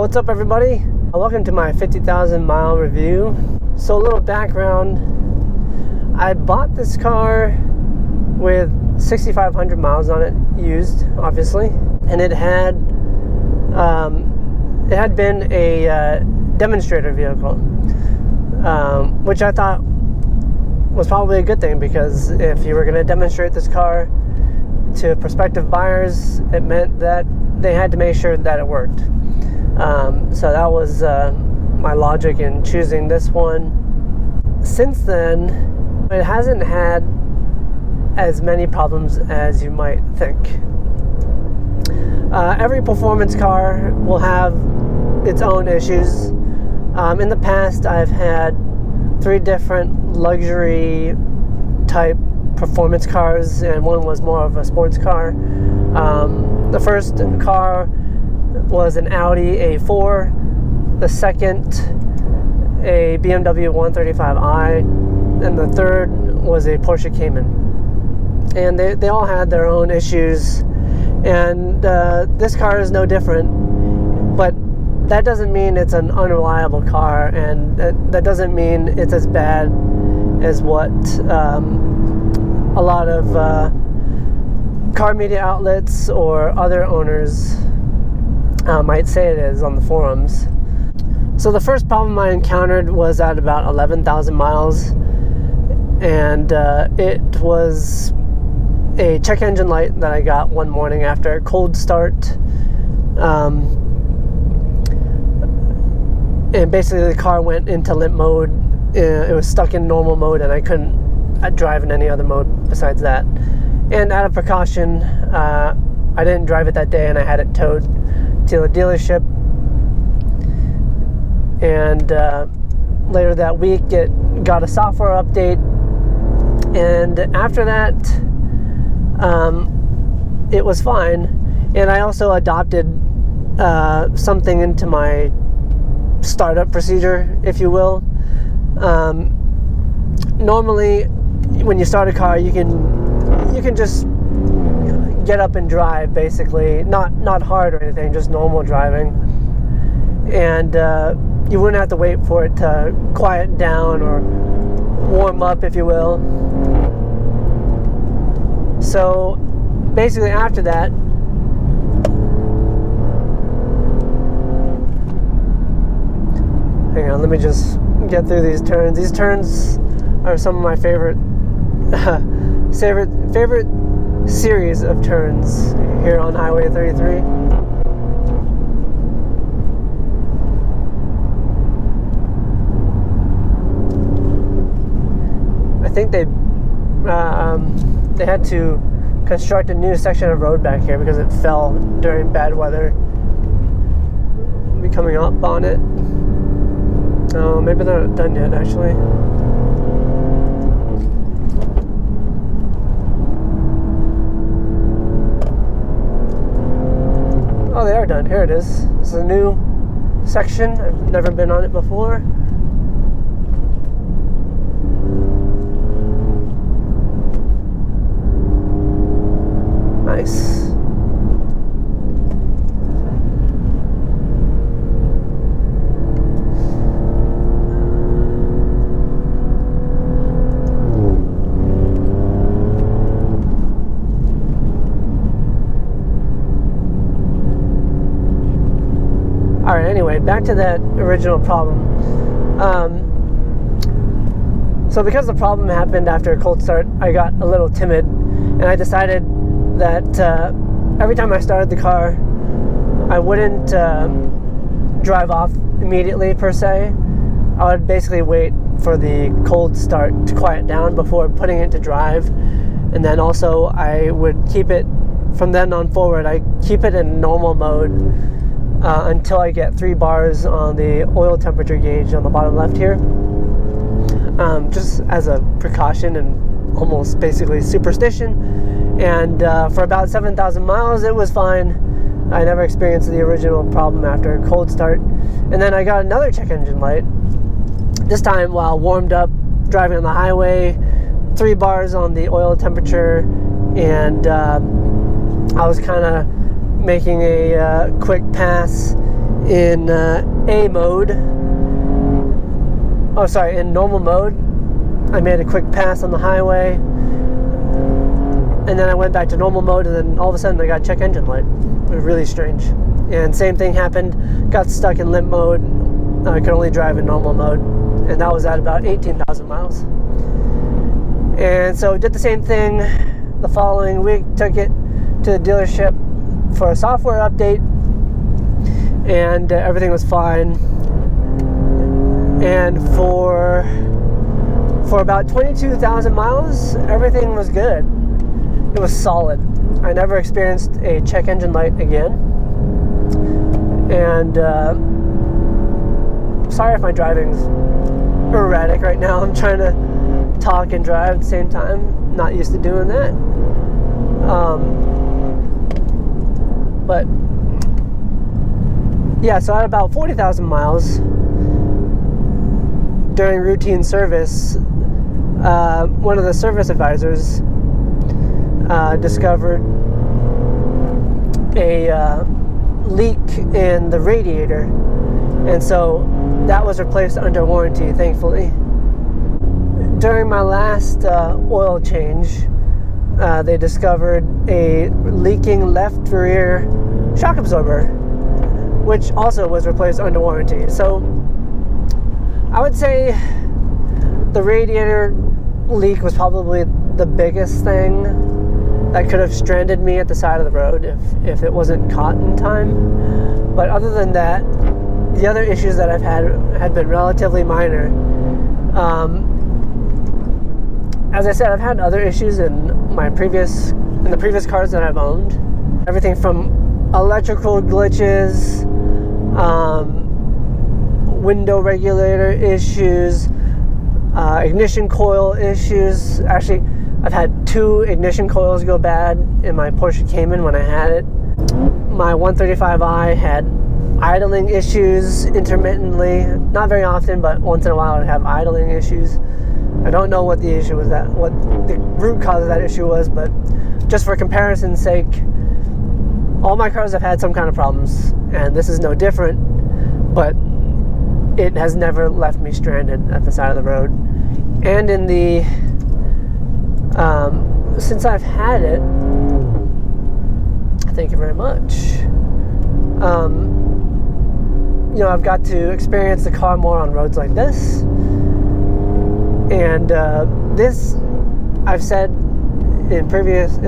What's up, everybody? Welcome to my 50,000 mile review. So a little background. I bought this car with 6,500 miles on it, used, obviously, and it had been a demonstrator vehicle, which I thought was probably a good thing, because if you were going to demonstrate this car to prospective buyers, it meant that they had to make sure that it worked. So that was my logic in choosing this one. Since then, it hasn't had as many problems as you might think. Every performance car will have its own issues. In the past, I've had 3 different luxury type performance cars, and one was more of a sports car. The first car was an Audi A4, the second a BMW 135i, and the third was a Porsche Cayman. And they all had their own issues, and this car is no different, but that doesn't mean it's an unreliable car, and that doesn't mean it's as bad as what a lot of car media outlets or other owners might say it is on the forums. So the first problem I encountered was at about 11,000 miles, and it was a check engine light that I got one morning after a cold start. And basically the car went into limp mode. It was stuck in normal mode, and I couldn't drive in any other mode besides that. And out of precaution, I didn't drive it that day, and I had it towed to a dealership. And later that week, it got a software update, and after that, it was fine. And I also adopted something into my startup procedure, if you will. Normally, when you start a car, you can just get up and drive, basically, not hard or anything, just normal driving, and you wouldn't have to wait for it to quiet down or warm up, if you will. So basically after that, hang on, let me just get through these turns. These turns are some of my favorite series of turns here on Highway 33. I think they had to construct a new section of road back here because it fell during bad weather. I'll be coming up on it. Oh, maybe they're not done yet, actually. Oh, they are done. Here it is. This is a new section. I've never been on it before. Nice. Alright, anyway, back to that original problem. So because the problem happened after a cold start, I got a little timid, and I decided that every time I started the car, I wouldn't drive off immediately, per se. I would basically wait for the cold start to quiet down before putting it to drive, and then also I would keep it, from then on forward, I keep it in normal mode until I get 3 bars on the oil temperature gauge on the bottom left here, just as a precaution and almost basically superstition. And for about 7,000 miles, it was fine. I never experienced the original problem after a cold start. And then I got another check engine light, this time while warmed up driving on the highway, 3 bars on the oil temperature, and I was kind of making a quick pass in A mode. Oh, sorry, in normal mode. I made a quick pass on the highway, and then I went back to normal mode, and then all of a sudden I got check engine light. It was really strange. And same thing happened, got stuck in limp mode. I could only drive in normal mode, and that was at about 18,000 miles. And so did the same thing the following week, took it to the dealership for a software update, and everything was fine. And for about 22,000 miles, everything was good. It was solid. I never experienced a check engine light again. And sorry if my driving's erratic right now. I'm trying to talk and drive at the same time. Not used to doing that. But yeah, so at about 40,000 miles during routine service, one of the service advisors discovered a leak in the radiator, and so that was replaced under warranty, thankfully. During my last oil change, they discovered a leaking left rear shock absorber, which also was replaced under warranty. So I would say the radiator leak was probably the biggest thing that could have stranded me at the side of the road if it wasn't caught in time. But other than that, the other issues that I've had been relatively minor. As I said, I've had other issues in the previous cars that I've owned. Everything from electrical glitches, window regulator issues, ignition coil issues. Actually, I've had 2 ignition coils go bad in my Porsche Cayman when I had it. My 135i had idling issues intermittently. Not very often, but once in a while I'd have idling issues. I don't know what the issue was, what the root cause of that issue was, but just for comparison's sake, all my cars have had some kind of problems, and this is no different, but it has never left me stranded at the side of the road. And in the since I've had it, thank you very much, you know, I've got to experience the car more on roads like this. And this, I've said in a previous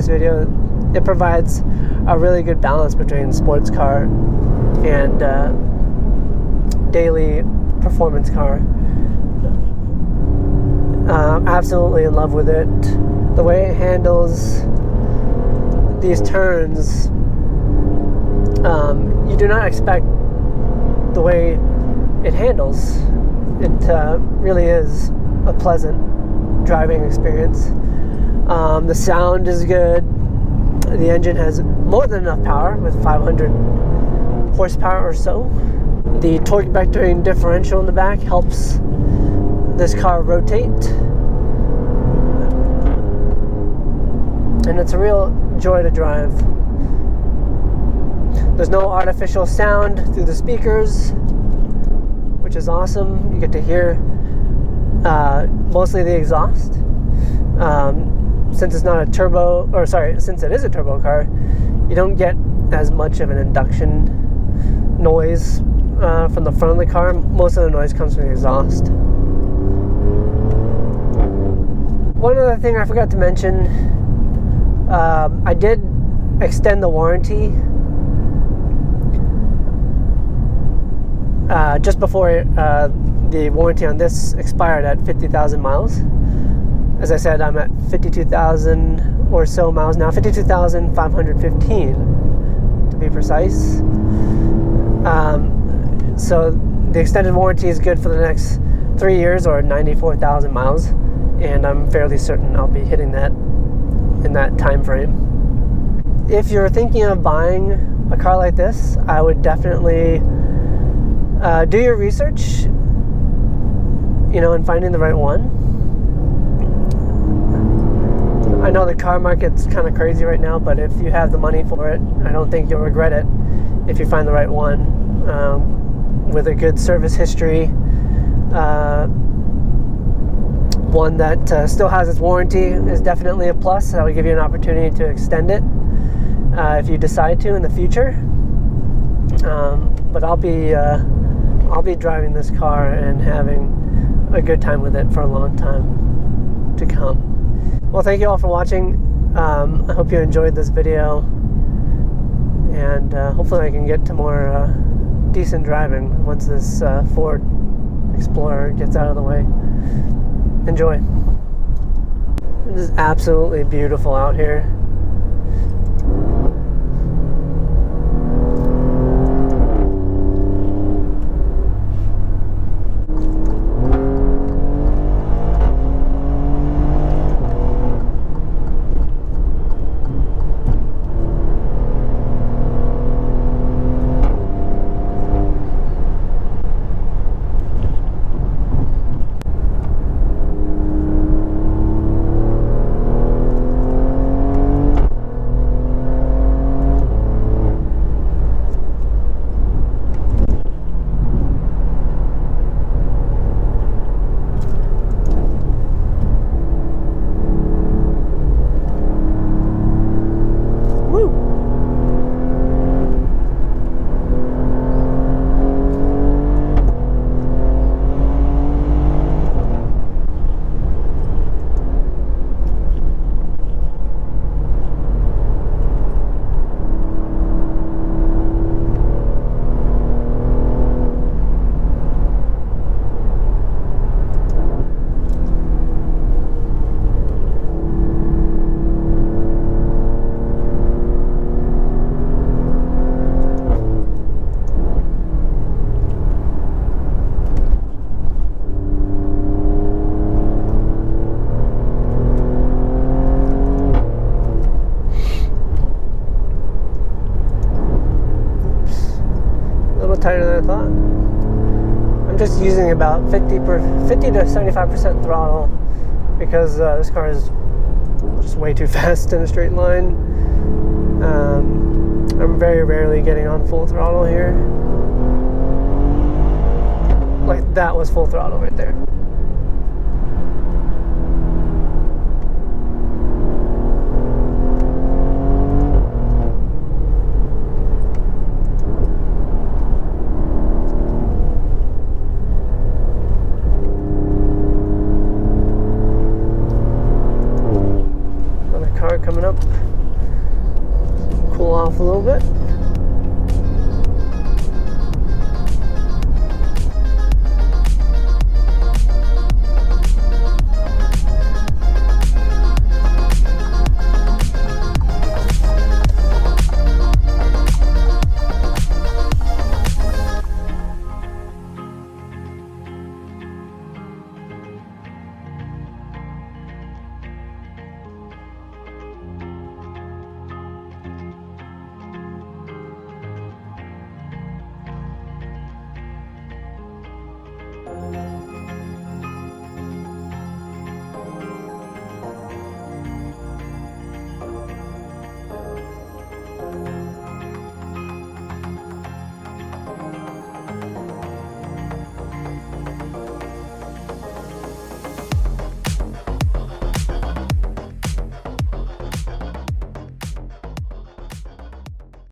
video, it provides a really good balance between sports car and daily performance car. Absolutely in love with it. The way it handles these turns, you do not expect the way it handles. It really is a pleasant driving experience. The sound is good. The engine has more than enough power with 500 horsepower or so. The torque vectoring differential in the back helps this car rotate, and it's a real joy to drive. There's no artificial sound through the speakers, which is awesome. You get to hear mostly the exhaust. Since it's not a turbo, or sorry, since it is a turbo car, you don't get as much of an induction noise from the front of the car. Most of the noise comes from the exhaust. One other thing I forgot to mention, I did extend the warranty just before the warranty on this expired at 50,000 miles. As I said, I'm at 52,000 or so miles now, 52,515 to be precise. So the extended warranty is good for the next 3 years or 94,000 miles, and I'm fairly certain I'll be hitting that in that time frame. If you're thinking of buying a car like this, I would definitely do your research, you know, in finding the right one. I know the car market's kind of crazy right now, but if you have the money for it, I don't think you'll regret it if you find the right one. with a good service history, one that still has its warranty is definitely a plus. That will give you an opportunity to extend it if you decide to in the future. But I'll be driving this car and having a good time with it for a long time to come. Well, thank you all for watching. I hope you enjoyed this video, and hopefully I can get to more decent driving once this Ford Explorer gets out of the way. Enjoy. It is absolutely beautiful out here. Tighter than I thought. I'm just using about 50 to 75% throttle because this car is just way too fast in a straight line. I'm very rarely getting on full throttle here. Like, that was full throttle right there. Coming up, cool off a little bit.